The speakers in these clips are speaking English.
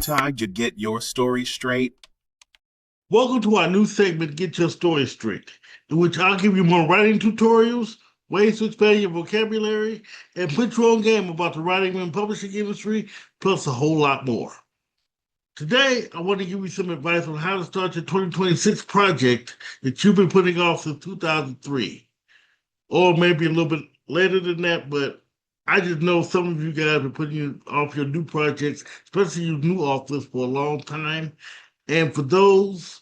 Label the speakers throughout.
Speaker 1: time to get your story straight?
Speaker 2: Welcome to our new segment, Get Your Story Straight, in which I'll give you more writing tutorials, ways to expand your vocabulary, and put you on game about the writing and publishing industry, plus a whole lot more. Today, I want to give you some advice on how to start your 2026 project that you've been putting off since 2003, or maybe a little bit later than that, but I just know some of you guys are putting off your new projects, especially you new authors, for a long time. And for those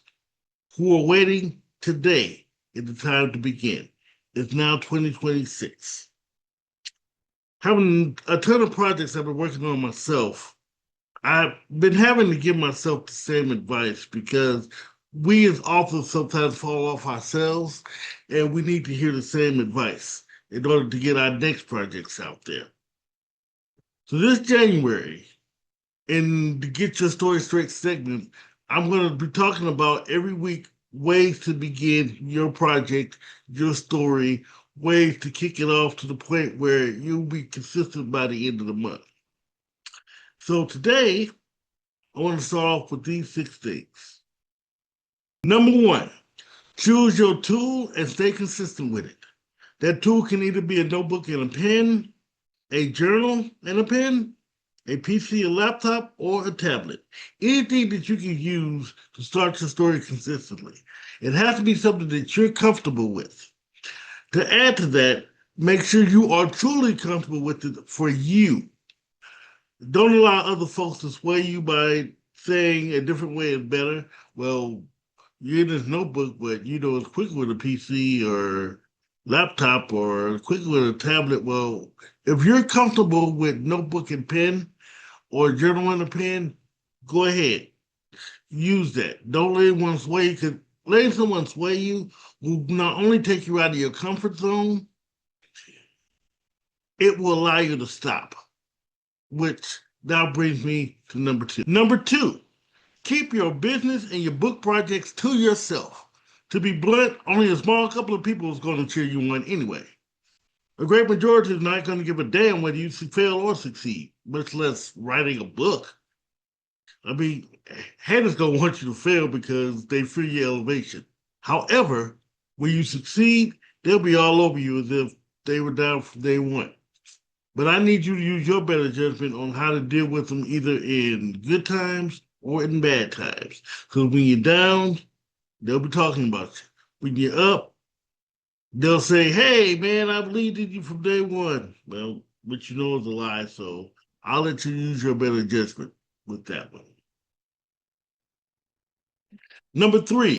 Speaker 2: who are waiting, today is the time to begin. It's now 2026. Having a ton of projects I've been working on myself, I've been having to give myself the same advice because we as authors sometimes fall off ourselves and we need to hear the same advice in order to get our next projects out there. So this January, in the Get Your Story Straight segment, I'm going to be talking about every week ways to begin your project, your story, ways to kick it off to the point where you'll be consistent by the end of the month. So today, I want to start off with these 6 things. Number 1, choose your tool and stay consistent with it. That tool can either be a notebook and a pen, a journal and a pen, a PC, a laptop, or a tablet. Anything that you can use to start your story consistently. It has to be something that you're comfortable with. To add to that, make sure you are truly comfortable with it for you. Don't allow other folks to sway you by saying a different way is better. Well, you're in this notebook, but it's quicker with a PC or laptop or quicker with a tablet. Well, if you're comfortable with notebook and pen, or a journal and a pen, go ahead. Use that. Don't let anyone sway you, because letting someone sway you will not only take you out of your comfort zone, it will allow you to stop, which now brings me to number 2. Number 2, keep your business and your book projects to yourself. To be blunt, only a small couple of people is going to cheer you on anyway. A great majority is not going to give a damn whether you fail or succeed, much less writing a book. I mean, haters going to want you to fail because they fear your elevation. However, when you succeed, they'll be all over you as if they were down from day one. But I need you to use your better judgment on how to deal with them either in good times or in bad times. Because when you're down, they'll be talking about you. When you're up, they'll say, hey, man, I believed in you from day one. Well, but you know it's a lie, so I'll let you use your better judgment with that one. Number 3,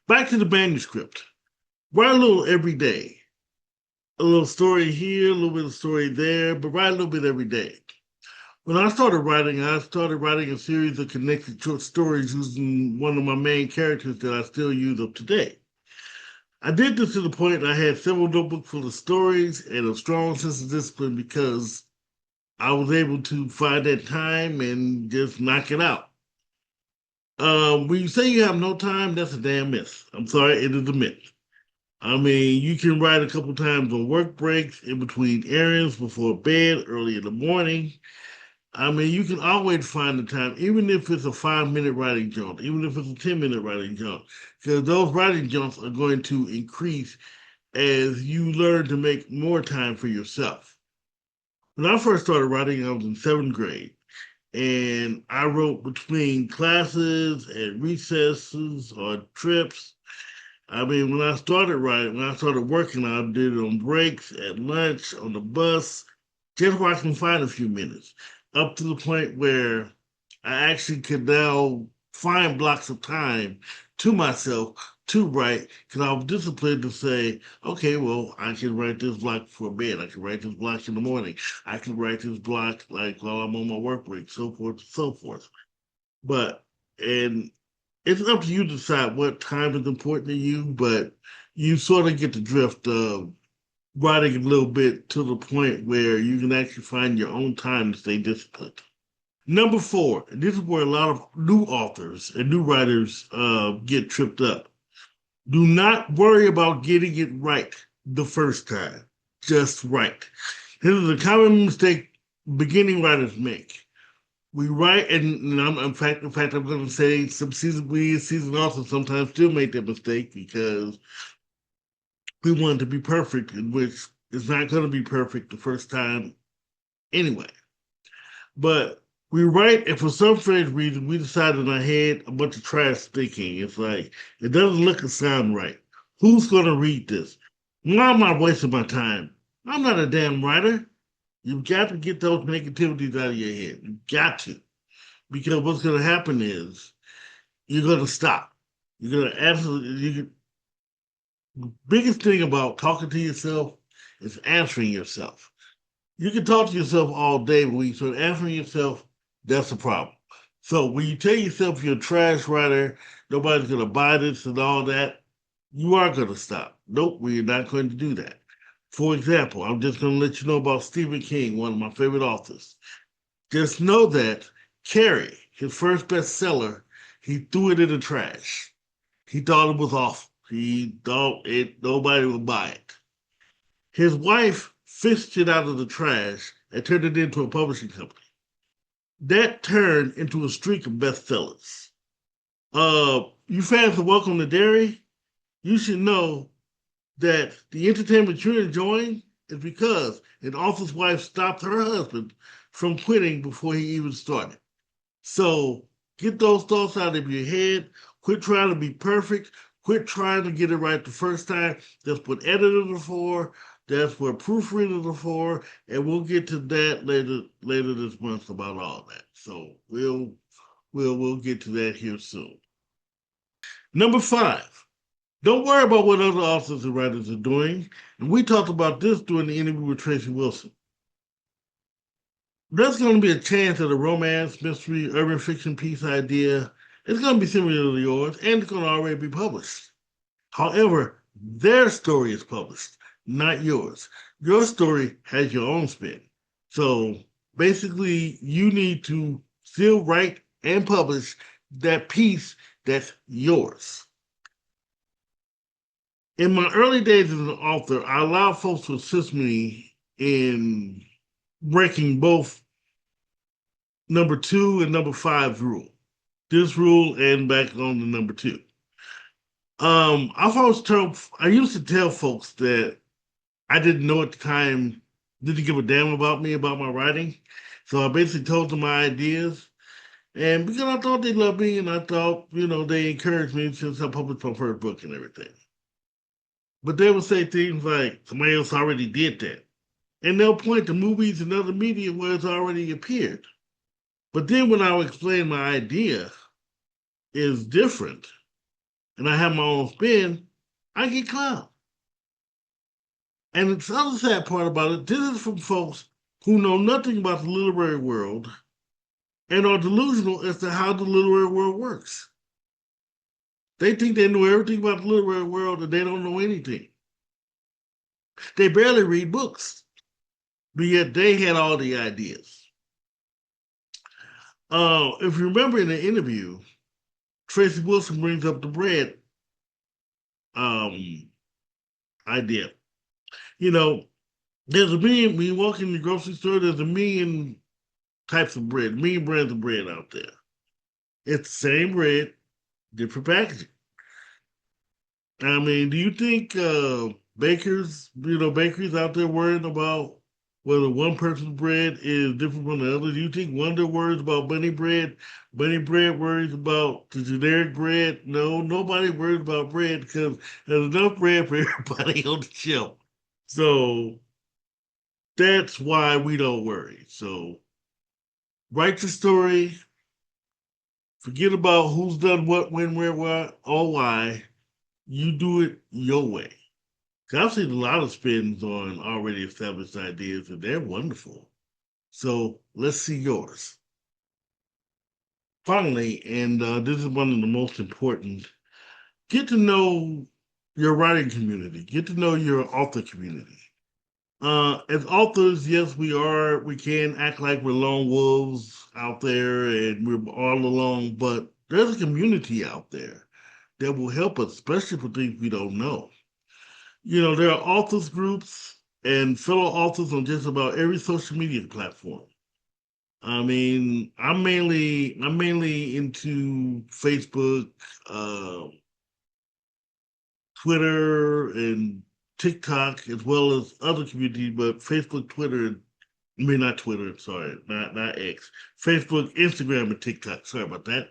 Speaker 2: back to the manuscript. Write a little every day. A little story here, a little bit of story there, but write a little bit every day. When I started writing a series of connected short stories using one of my main characters that I still use up to date. I did this to the point I had several notebooks full of stories and a strong sense of discipline because I was able to find that time and just knock it out. When you say you have no time, that's a damn myth. I'm sorry, it is a myth. I mean, you can write a couple times on work breaks, in between errands, before bed, early in the morning. I mean, you can always find the time, even if it's a 5-minute writing jump, even if it's a 10-minute writing jump, because those writing jumps are going to increase as you learn to make more time for yourself. When I first started writing, I was in 7th grade, and I wrote between classes and recesses or trips. I mean, when I started working, I did it on breaks, at lunch, on the bus, just where I can find a few minutes, up to the point where I actually could now find blocks of time to myself to write, because I was disciplined to say, okay, well, I can write this block before bed. I can write this block in the morning. I can write this block like while I'm on my work break, so forth and so forth. And it's up to you to decide what time is important to you, but you sort of get the drift of writing a little bit to the point where you can actually find your own time to stay disciplined. Number 4, and this is where a lot of new authors and new writers get tripped up. Do not worry about getting it right the first time. Just right. This is a common mistake beginning writers make. We write, and in fact, I'm going to say we season authors sometimes still make that mistake because we want it to be perfect, in which it's not going to be perfect the first time anyway. But we write, and for some strange reason, we decide in our head a bunch of trash thinking. It's like, it doesn't look or sound right. Who's going to read this? Why am I wasting my time? I'm not a damn writer. You've got to get those negativities out of your head. You've got to. Because what's going to happen is you're going to stop. You're going to absolutely, the biggest thing about talking to yourself is answering yourself. You can talk to yourself all day, but when you start answering yourself, that's the problem. So when you tell yourself you're a trash writer, nobody's going to buy this and all that, you are going to stop. Nope, we're not going to do that. For example, I'm just going to let you know about Stephen King, one of my favorite authors. Just know that Carrie, his first bestseller, he threw it in the trash. He thought it was awful. He thought it nobody would buy it. His wife fished it out of the trash and turned it into a publishing company. That turned into a streak of bestsellers. You fans of Welcome to Derry, you should know that the entertainment you're enjoying is because an author's wife stopped her husband from quitting before he even started. So get those thoughts out of your head. Quit trying to be perfect. Quit trying to get it right the first time. That's what editors are for. That's what proofreaders are for. And we'll get to that later this month about all that. So we'll get to that here soon. Number 5. Don't worry about what other authors and writers are doing. And we talked about this during the interview with Tracy Wilson. There's going to be a chance that a romance, mystery, urban fiction piece idea is going to be similar to yours, and it's going to already be published. However, their story is published, not yours. Your story has your own spin. So basically, you need to still write and publish that piece that's yours. In my early days as an author, I allowed folks to assist me in breaking both number 2 and number 5 rule. This rule and back on the number 2. I used to tell folks that I didn't know at the time, didn't give a damn about me, about my writing. So I basically told them my ideas. And because I thought they loved me and I thought, they encouraged me since I published my first book and everything. But they would say things like, somebody else already did that. And they'll point to movies and other media where it's already appeared. But then when I would explain my idea is different and I have my own spin, I get clowned. And the other sad part about it, this is from folks who know nothing about the literary world and are delusional as to how the literary world works. They think they know everything about the literary world and they don't know anything. They barely read books, but yet they had all the ideas. If you remember in the interview, Tracy Wilson brings up the bread idea. There's a million, when you walk in the grocery store, there's a million types of bread, million brands of bread out there. It's the same bread, different packaging. I mean, do you think bakeries out there worrying about whether one person's bread is different from the other? Do you think Wonder worries about bunny bread? Bunny bread worries about the generic bread? No, nobody worries about bread because there's enough bread for everybody on the shelf. So that's why we don't worry. So write your story. Forget about who's done what, when, where, what, or why. You do it your way. I've seen a lot of spins on already established ideas, and they're wonderful. So let's see yours. Finally, and this is one of the most important, get to know your writing community. Get to know your author community. As authors, yes, we can act like we're lone wolves out there and we're all alone, but there's a community out there that will help us, especially for things we don't know. There are authors groups and fellow authors on just about every social media platform. I mean, I'm mainly into Facebook, uh, Twitter, and TikTok, as well as other communities, but Facebook, Twitter, I mean, not Twitter, sorry, not X. Facebook, Instagram, and TikTok. Sorry about that.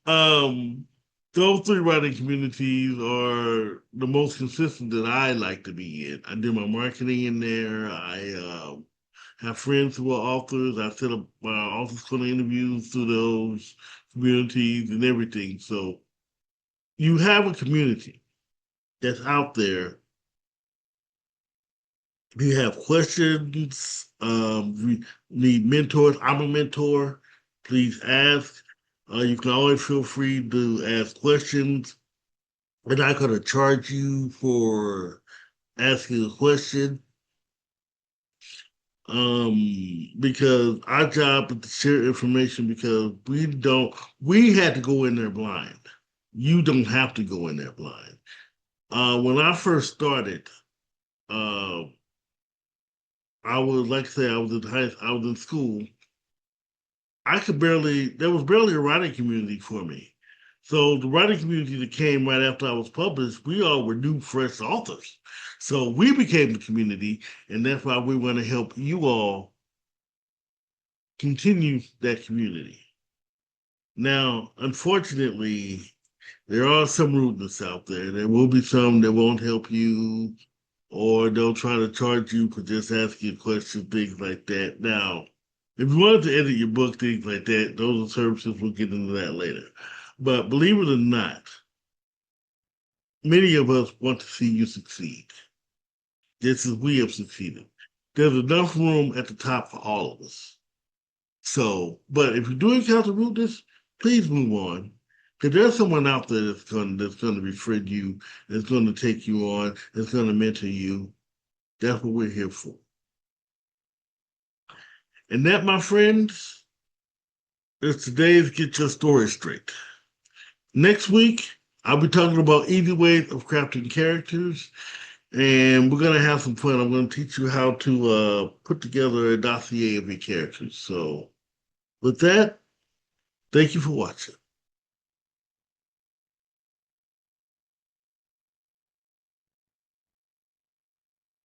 Speaker 2: um, those three writing communities are the most consistent that I like to be in. I do my marketing in there. I have friends who are authors. I set up my authors corner interviews through those communities and everything. So you have a community that's out there. If you have questions, you need mentors. I'm a mentor. Please ask. You can always feel free to ask questions. We're not going to charge you for asking a question, because our job is to share information because we had to go in there blind. You don't have to go in there blind. When I first started, uh, I was like I say, I was in school. There was barely a writing community for me. So the writing community that came right after I was published, we all were new, fresh authors. So we became the community, and that's why we want to help you all continue that community. Now, unfortunately, there are some rudeness out there. There will be some that won't help you, or they'll try to charge you for just asking questions, things like that. Now, if you wanted to edit your book, things like that, those are services. We'll get into that later. But believe it or not, many of us want to see you succeed, just as we have succeeded. There's enough room at the top for all of us. So, but if you do encounter rudeness, please move on. Because there's someone out there that's going to befriend you, that's going to take you on, that's going to mentor you. That's what we're here for. And that, my friends, is today's Get Your Story Straight. Next week, I'll be talking about easy ways of crafting characters, and we're gonna have some fun. I'm gonna teach you how to put together a dossier of your characters. So, with that, thank you for watching.